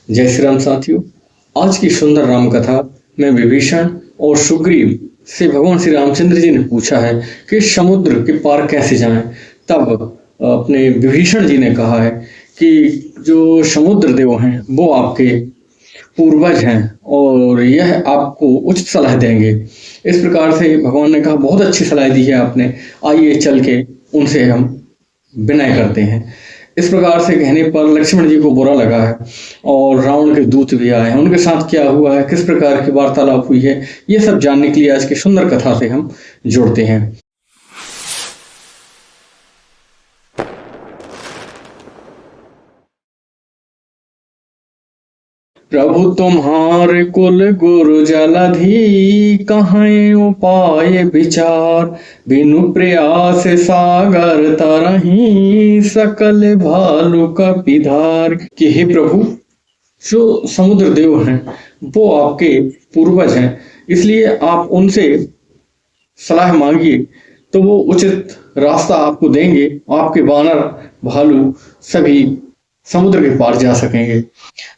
जय श्री राम साथियों। आज की सुंदर राम कथा में विभीषण और सुग्रीव से भगवान श्री रामचंद्र जी ने पूछा है कि समुद्र के पार कैसे जाएं। तब अपने विभीषण जी ने कहा है कि जो समुद्र देव हैं वो आपके पूर्वज हैं और यह आपको उचित सलाह देंगे। इस प्रकार से भगवान ने कहा, बहुत अच्छी सलाह दी है आपने, आइए चल के उनसे हम विनय करते हैं। इस प्रकार से कहने पर लक्ष्मण जी को बुरा लगा है और रावण के दूत भी आए हैं। उनके साथ क्या हुआ है, किस प्रकार की वार्तालाप हुई है, ये सब जानने के लिए आज की सुंदर कथा से हम जुड़ते हैं। प्रभु तुम्हारे कुल गुरु जलधि, कहाँ उपाय विचार, बिनु प्रयास सागर तरही, सकल भालु कपिधार। कि हे प्रभु, जो समुद्र देव हैं वो आपके पूर्वज हैं, इसलिए आप उनसे सलाह मांगिए तो वो उचित रास्ता आपको देंगे। आपके वानर भालू सभी समुद्र के पार जा सकेंगे।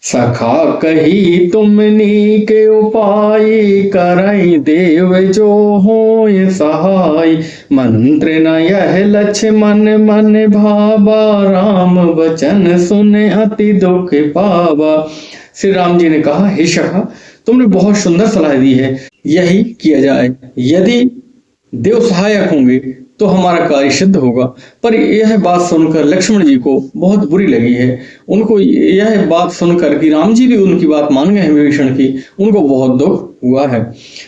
सखा कही तुमनी के उपाय, करई देव जो होय सहाय, मंत्र न यह लक्ष्मण मन भावा, राम वचन सुने अति दुख पावा। श्री राम जी ने कहा, हे सखा, तुमने बहुत सुंदर सलाह दी है, यही किया जाए। यदि देव सहायक होंगे तो हमारा कार्य सिद्ध होगा। पर यह बात सुनकर लक्ष्मण जी को बहुत बुरी लगी है। उनको यह बात सुनकर कि राम जी भी उनकी बात मान गए हैं विभीषण की, उनको बहुत दुख हुआ है।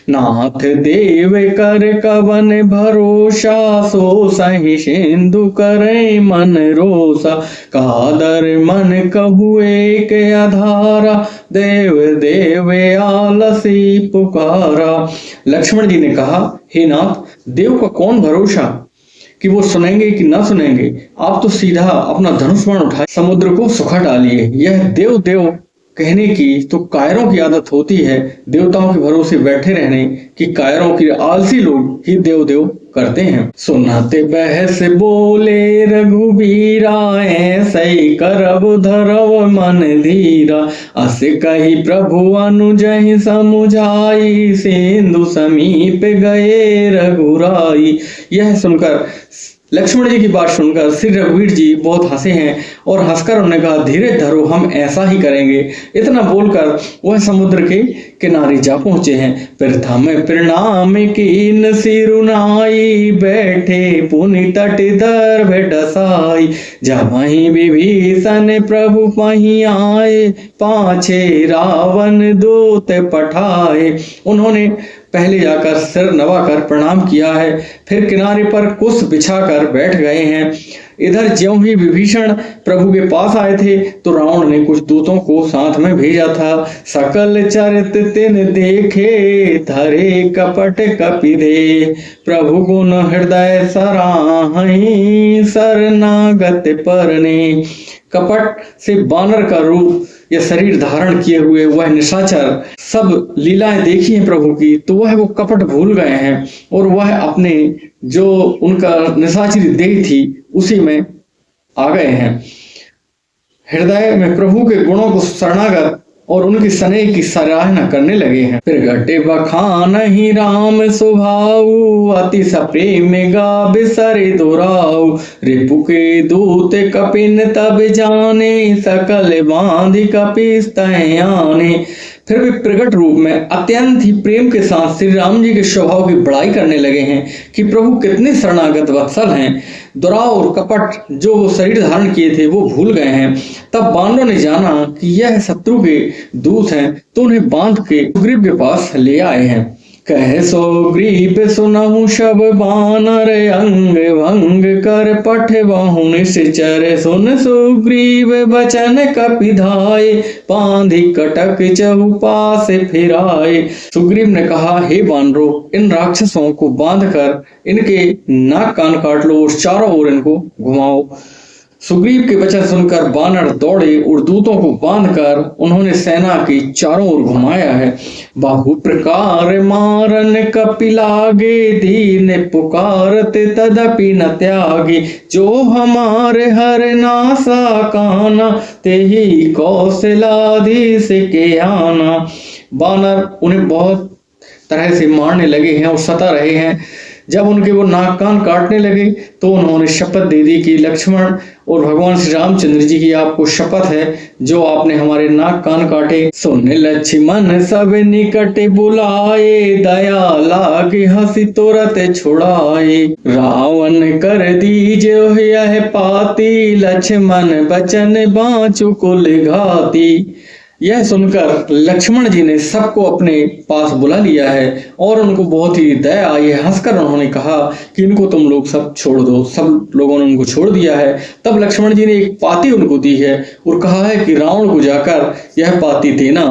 नाथ देव कर कवन भरोसा, सो सही सिंधु करे मन रोसा, कादर मन कहुए के आधारा, देव देव आलसी पुकारा। लक्ष्मण जी ने कहा, हे नाथ, देव का कौन भरोसा कि वो सुनेंगे कि ना सुनेंगे। आप तो सीधा अपना धनुष बाण उठाए समुद्र को सुखा डालिए। यह देव देव कहने की तो कायरों की आदत होती है, देवताओं के भरोसे बैठे रहने की कायरों की आलसी लोग ही देव देव करते हैं। सुनाते बहस बोले रघुबीरा, ऐसै करब धरव मन धीरा, अस कही प्रभु अनुजहि समुझाई, सिंधु समीप गए रघुराई। यह सुनकर लक्ष्मण जी की बात सुनकर श्री रघुवीर जी बहुत हंसे हैं और हंसकर उन्होंने कहा, धीरे धरो, हम ऐसा ही करेंगे। इतना बोलकर वह समुद्र के किनारे जा पहुंचे हैं। फिर थमे प्रणाम कीन सिरुनाई, बैठे पुनि तट दर भेटसाई, जब वहीं विभीषण प्रभु पहीं आए, पाछे रावण दूत पठाए। उन्होंने पहले जाकर सिर नवाकर प्रणाम किया है, फिर किनारे पर कुश बिछाकर बैठ गए हैं। इधर ज्यों ही विभीषण प्रभु के पास आए थे तो रावण ने कुछ दूतों को साथ में भेजा था। सकल चरित तिन देखे, धरे कपट कपिधे, प्रभु गुण हृदय सराहई, शरणागत परने। कपट से बानर का रूप या शरीर धारण किए हुए वह निशाचर सब लीलाएं देखी हैं प्रभु की, तो वह वो कपट भूल गए हैं और वह अपने जो उनका निशाचरी देह थी उसी में आ गए हैं। हृदय में प्रभु के गुणों को शरणागत और उनकी स्नेह की सराहना करने लगे हैं। फिर घटे बखान ही राम स्वभाव, अति सप्रेम गा बिसरे दोराऊ, रिपु के दूत कपिन तब जाने, सकल बांधि कपिस तय आने। फिर भी प्रकट रूप में अत्यंत ही प्रेम के साथ श्री राम जी के स्वभाव की बड़ाई करने लगे हैं कि प्रभु कितने शरणागत वत्सल हैं। दुराव और कपट जो वो शरीर धारण किए थे वो भूल गए हैं। तब बानरों ने जाना कि यह शत्रु के दूत हैं तो उन्हें बांध के सुग्रीव के पास ले आए हैं। कह सुग्रीव सुनहु शब बानर, अंग भंग कर पठ बहु निश्चर, सुन सुग्रीव बचन कपिधाय, बांधि कटक चहुपास फिराए। सुग्रीव ने कहा, हे बानरों, इन राक्षसों को बांधकर इनके नाक कान काट लो और चारों ओर इनको घुमाओ। सुग्रीव के वचन सुनकर बानर दौड़े और दूतों को बांधकर उन्होंने सेना की चारों ओर घुमाया है। बाहु प्रकार मारन कपिलागे, दीन पुकारत तदपि न त्यागे। जो हमारे हर नासा काना, तेहि कौशलाधीश के आना। बानर उन्हें बहुत तरह से मारने लगे हैं और सता रहे हैं। जब उनके वो नाक कान काटने लगे तो उन्होंने शपथ दे दी कि लक्ष्मण और भगवान श्री रामचंद्र जी की आपको शपथ है, जो आपने हमारे नाक कान काटे। सुन लक्ष्मण सब निकट बुलाए, दया लागे हंसी तुरत छुड़ाए। रावण कर दीजे यह पाती, लक्ष्मण बचन बाँचु कुल घाती। यह सुनकर लक्ष्मण जी ने सबको अपने पास बुला लिया है और उनको बहुत ही दया आई है। हंसकर उन्होंने कहा कि इनको तुम लोग सब छोड़ दो। सब लोगों ने उनको छोड़ दिया है। तब लक्ष्मण जी ने एक पाती उनको दी है और कहा है कि रावण को जाकर यह पाती देना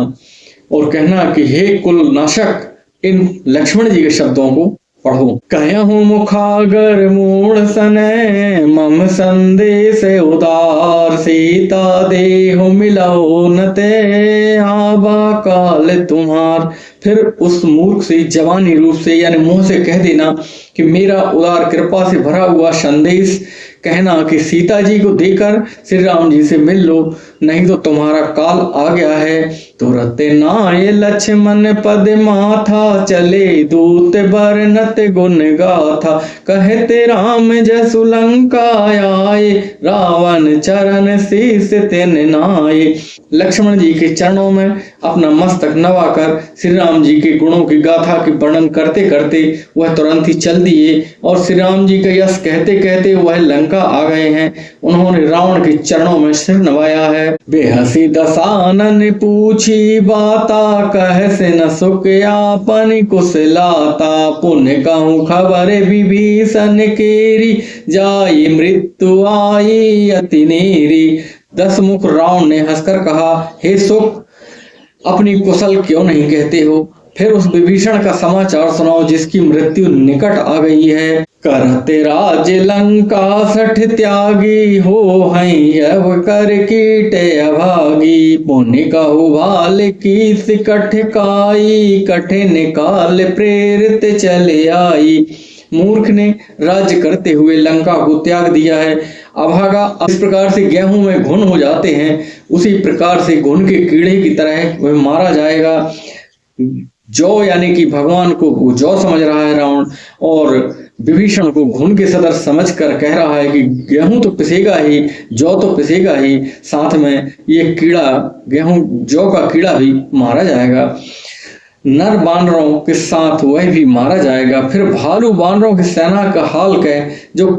और कहना कि हे कुल नाशक, इन लक्ष्मण जी के शब्दों को पढ़ो। कहूँ मुखागर मूढ़ सने, मम संदेश उदार। सीता देहु मिलाओ न ते, आबा काल तुम्हार। फिर उस मूर्ख से जवानी रूप से यानी मुंह से कह देना कि मेरा उदार कृपा से भरा हुआ संदेश कहना कि सीता जी को देकर श्री राम जी से मिल लो, नहीं तो तुम्हारा काल आ गया है। तुरत नाय लक्ष्मण पद माथा, चले दूत बरनत गुण गाथा। कहते राम जसु लंका आए, रावण चरण शीस तिन नाये। लक्ष्मण जी के चरणों में अपना मस्तक नवाकर श्री राम जी के गुणों की गाथा की वर्णन करते करते वह तुरंत ही चल दिए और श्री राम जी का यश कहते कहते वह लंका आ गए हैं। उन्होंने रावण के चरणों में सिर नवाया है। बेहसी दसानन पूछी बाता, कह से न सुख आपन कुशलाता। पुण्य कहूँ खबर विभीषण केरी, जाई मृत्यु आई अति नेरी। 10 मुख रावण ने हंसकर कहा, हे सुख, अपनी कुशल क्यों नहीं कहते हो? फिर उस विभीषण का समाचार सुनाओ जिसकी मृत्यु निकट आ गई है। करते राज लंका सठ त्यागी, हो हैं अब कर कीटे अभागी। पुण्य कहु भाल की सिकठ काई, कठिन काल प्रेरित चले आई। मूर्ख ने राज्य करते हुए लंका को त्याग दिया है। अभागा इस प्रकार से गेहूं में घुन हो जाते हैं, उसी प्रकार से घुन के कीड़े की तरह वह मारा जाएगा। जौ यानी कि भगवान को वो जौ समझ रहा है रावण, और विभीषण को घुन के सदर समझकर कह रहा है कि गेहूं तो पिसेगा ही, जौ तो पिसेगा ही, साथ में ये कीड़ा, गेहूं जौ का कीड़ा भी मारा जाएगा। नर बानरों के साथ वह भी मारा जाएगा। फिर भालू बानरों की सेना का हाल कह, जो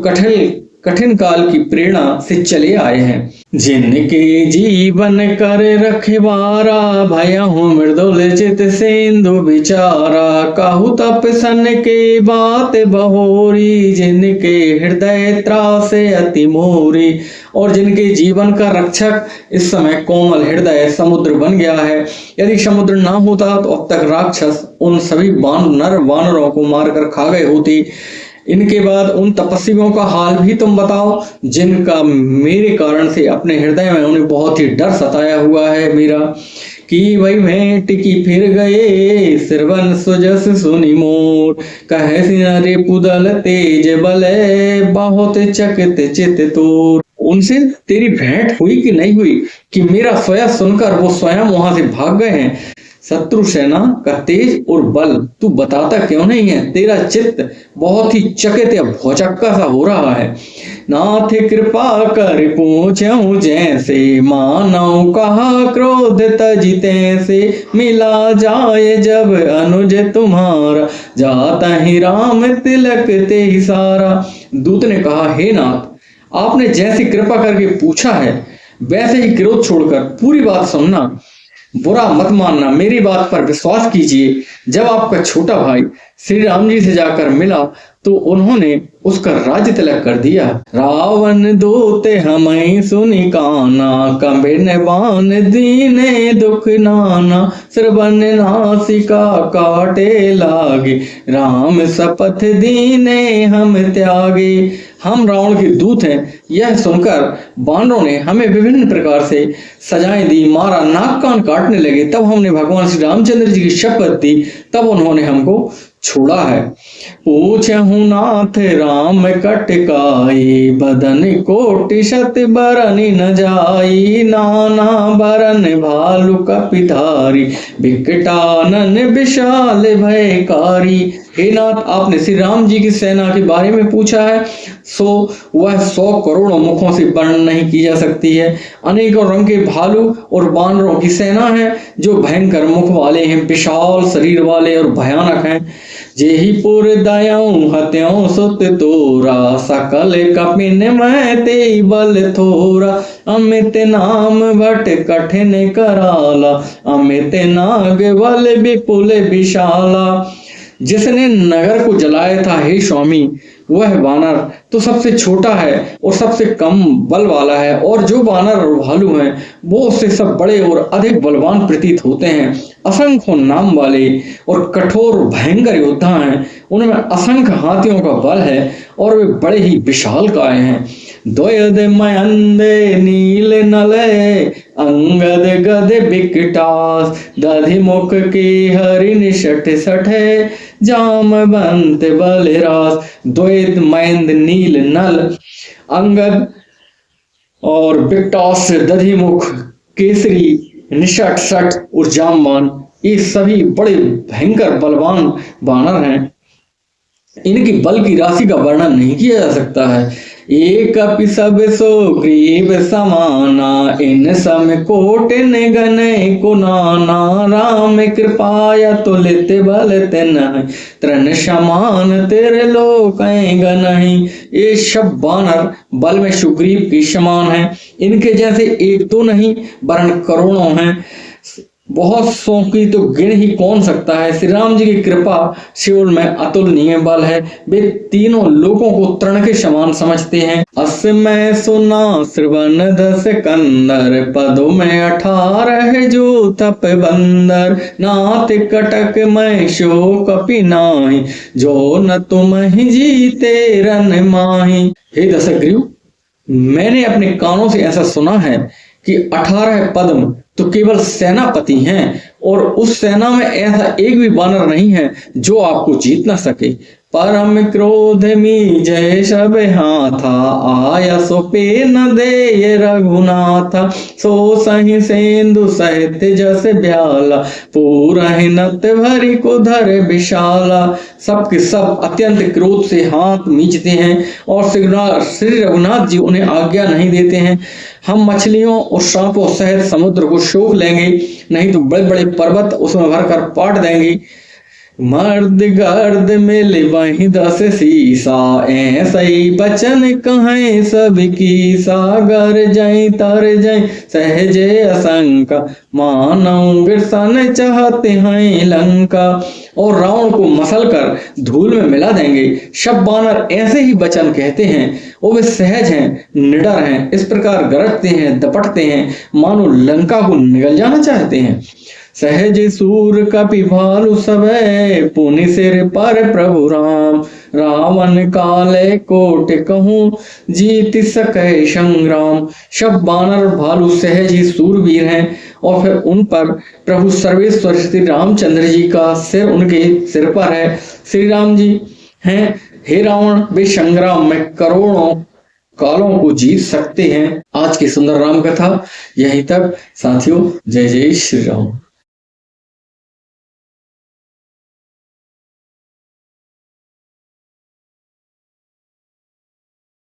कठिन काल की प्रेरणा से चले आए हैं। जिनके जीवन कर रखवारा, भयहु मृदुल चित सिंधु विचारा। कहु तपसन के बात बहोरी, जिनके हृदय त्रासे अति मोरी। और जिनके जीवन का रक्षक इस समय कोमल हृदय समुद्र बन गया है। यदि समुद्र ना होता तो अब तक राक्षस उन सभी नर वानरों को मारकर खा गए होते। इनके बाद उन तपस्वियों का हाल भी तुम बताओ, जिनका मेरे कारण से अपने हृदय में उन्हें बहुत ही डर सताया हुआ है मेरा। कि वही भेंट की फिर गए, सिरवन सुजस सुनि मोर। कहे सिनारे पुदल तेज बले, बहुत चकित चित तोर। उनसे तेरी भेंट हुई कि नहीं हुई कि मेरा स्वयं सुनकर वो स्वयं वहां से भाग गए हैं। शत्रु सेना का तेज और बल तू बताता क्यों नहीं है? तेरा चित्त बहुत ही चकित या भौचक्का सा हो रहा है। नाथ कृपा कर पूछूं जैसे, मानव कहा क्रोध तजिते से। मिला जाए जब अनुज तुम्हारा, जाता ही राम तिलक ते ही सारा। दूत ने कहा, हे नाथ, आपने जैसी कृपा करके पूछा है वैसे ही क्रोध छोड़कर पूरी बात सुनना, बुरा मत मानना, मेरी बात पर विश्वास कीजिए। जब आपका छोटा भाई श्री राम जी से जाकर मिला तो उन्होंने उसका राज्य तिलक कर दिया। रावण दूते हमें सुनि काना, कंबे ने बाण दीने दुख नाना, श्रवण नासिका काटे लागे, राम शपथ दीने हम त्यागे। हम रावण के दूत हैं, यह सुनकर बानरों ने हमें विभिन्न प्रकार से सजाएं दी, मारा, नाक कान काटने लगे। तब हमने भगवान श्री रामचंद्र जी की शपथ दी, तब उन्होंने हमको छोड़ा है। पूछहु नाथ राम कटकाई, बदन कोटि शत बरनि न जाई, नाना बरन भालु कपिधारी, विकटानन विशाल भयकारी। हे नाथ, आपने श्री राम जी की सेना के बारे में पूछा है, सो वह 100 करोड़ मुखों से वर्णन नहीं की जा सकती है। अनेकों रंग के भालू और बानरों की सेना है जो भयंकर मुख वाले हैं, विशाल शरीर वाले और भयानक हैं। जेहि पुर दयाऊं हत्याऊं सुत तोरा, सकल कपिन मैं ते बल थोरा, अमित नाम भट कठिन कराला, अमित नाग बल विपुल विशाला। जिसने नगर को जलाया था हे स्वामी, वह बानर तो सबसे छोटा है और सबसे कम बल वाला है, और जो बानर और भालू हैं वो उससे सब बड़े और अधिक बलवान प्रतीत होते हैं। असंख्य नाम वाले और कठोर भयंकर योद्धा हैं, उनमें असंख्य हाथियों का बल है और वे बड़े ही विशाल काय हैं। द्वयद मयंदे नील नले, अंगद गद विकटास, दधि मुख के हरि निषठ सठे, जामवंत बलरास। द्वैत मयंद नील नल, अंगद और विकटास, दधिमुख, केसरी, निषठ, सठ और जामवान, ये सभी बड़े भयंकर बलवान बानर हैं। इनकी बल की राशि का वर्णन नहीं किया जा सकता है। एक अपि सब सो ग्रीव समाना, इन सम कोट गने को नाना, राम कृपाया तुलित बल तेनहि, तृण समान तेरे लोक गनहि। ये सब बानर बल में सुग्रीव के समान हैं, इनके जैसे एक तो नहीं वरन करोड़ों हैं। बहुत सौ की तो गिन ही कौन सकता है। श्री राम जी की कृपा शिवल में अतुलनीय बल है, वे तीनों लोगों को तृण के समान समझते हैं। अस मैं सुना श्रवण दस कंदर, पदों में 18 जो तप बंदर, नाथ कटक मैं शो कपि नाही, जो न तुम ही जीते रन माही। हे दशग्रीव, मैंने अपने कानों से ऐसा सुना है कि 18 पद्म तो केवल सेनापति हैं, और उस सेना में ऐसा एक भी बानर नहीं है जो आपको जीत ना सके। परम क्रोध मी जय सब हाथा, आया सो पे न दे रघुनाथा, सो सही सेंदु सहित जस ब्याला, पूरा नत भरी को धर विशाला। सबके सब अत्यंत क्रोध से हाथ मीचते हैं और श्री रघुनाथ जी उन्हें आज्ञा नहीं देते हैं। हम मछलियों और सांपों सहित समुद्र को शोक लेंगे, नहीं तो बड़े बड़े पर्वत उसमें भरकर पाट देंगे। मर्द गर्द मिल वही 10 सीसा, ऐसा ही बचन कहें सब की, सागर जय तर जय सहजे असंका, मानव गिरसन चाहते हैं लंका। और रावण को मसल कर धूल में मिला देंगे। सब बानर ऐसे ही वचन कहते हैं और वे सहज हैं, निडर हैं, इस प्रकार गरजते हैं, दपटते हैं, मानो लंका को निगल जाना चाहते हैं। सहज सूर कपि भालु सबे, पुनि सिर पर प्रभु राम, रावण काले कोट कहूँ जीत सके संग्राम। सब बानर भालू सहज ही सूरवीर हैं और फिर उन पर प्रभु सर्वेश्वर श्री रामचंद्र जी का सिर उनके सिर पर है। श्री राम जी हैं। हे रावण, वे संग्राम में करोड़ों कालों को जीत सकते हैं। आज की सुंदर राम कथा यहीं तक साथियों। जय जय श्री राम।